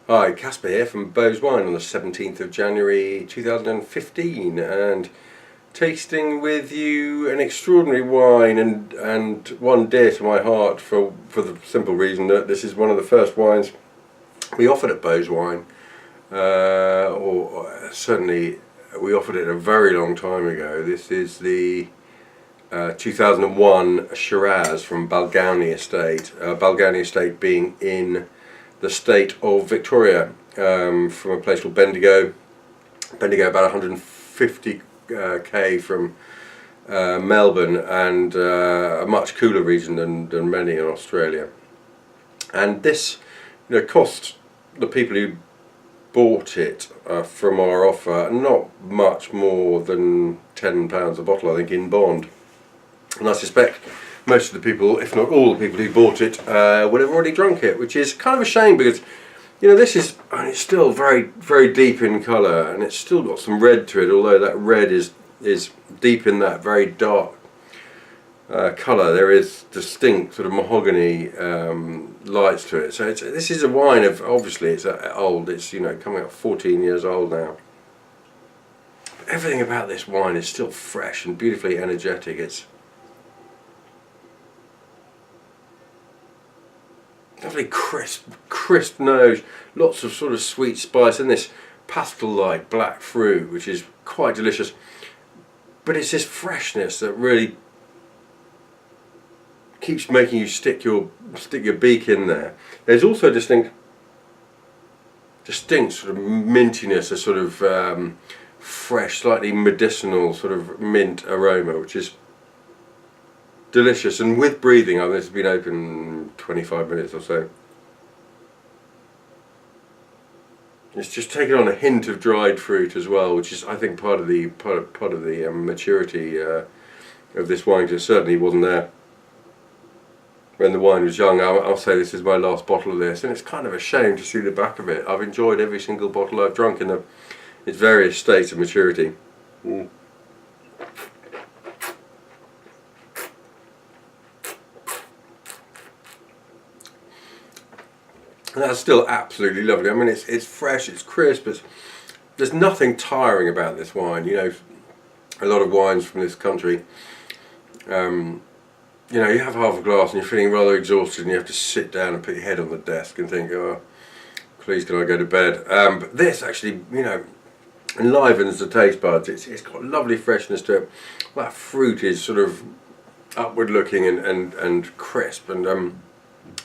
Hi, Caspar here from Balgownie on the 17th of January 2015 and tasting with you an extraordinary wine and one dear to my heart for the simple reason that this is one of the first wines we offered at Balgownie, or certainly we offered it a very long time ago. This is the 2001 Shiraz from Balgownie Estate, Balgownie Estate being in the state of Victoria, from a place called Bendigo, about 150k from Melbourne, and a much cooler region than many in Australia. And this, cost the people who bought it from our offer not much more than £10 a bottle, I think, in bond. And I suspect most of the people, if not all the people who bought it, would have already drunk it, which is kind of a shame because, this is, it's still very, very deep in colour, and it's still got some red to it, although that red is deep in that very dark colour. There is distinct sort of mahogany lights to it. So this is a wine of, obviously it's old, it's coming up 14 years old now. But everything about this wine is still fresh and beautifully energetic. It's lovely crisp nose, lots of sort of sweet spice, and this pastel-like black fruit, which is quite delicious. But it's this freshness that really keeps making you stick your beak in there. There's also distinct sort of mintiness, a sort of fresh, slightly medicinal sort of mint aroma, which is delicious. And with breathing, this has been open 25 minutes or so. It's just taken on a hint of dried fruit as well, which is, I think, part of the maturity of this wine. Because it certainly wasn't there when the wine was young. I'll say this is my last bottle of this, and it's kind of a shame to see the back of it. I've enjoyed every single bottle I've drunk in its various states of maturity. And that's still absolutely lovely. I mean, it's fresh, it's crisp, there's nothing tiring about this wine. A lot of wines from this country, you have half a glass and you're feeling rather exhausted and you have to sit down and put your head on the desk and think, oh, please can I go to bed. But this actually, enlivens the taste buds. It's got lovely freshness to it. That fruit is sort of upward looking and crisp, and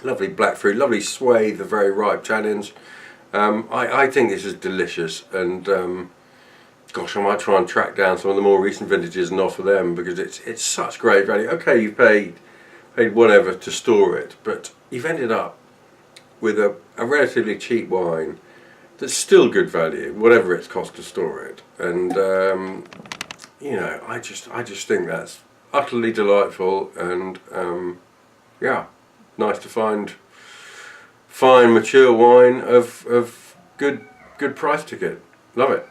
lovely black fruit, lovely swathe of very ripe tannins. I think this is delicious, and gosh, I might try and track down some of the more recent vintages and offer them, because it's such great value. Okay, you've paid whatever to store it, but you've ended up with a relatively cheap wine that's still good value, whatever it's cost to store it. And I just think that's utterly delightful, and yeah, nice to find fine mature wine of good price ticket. Love it.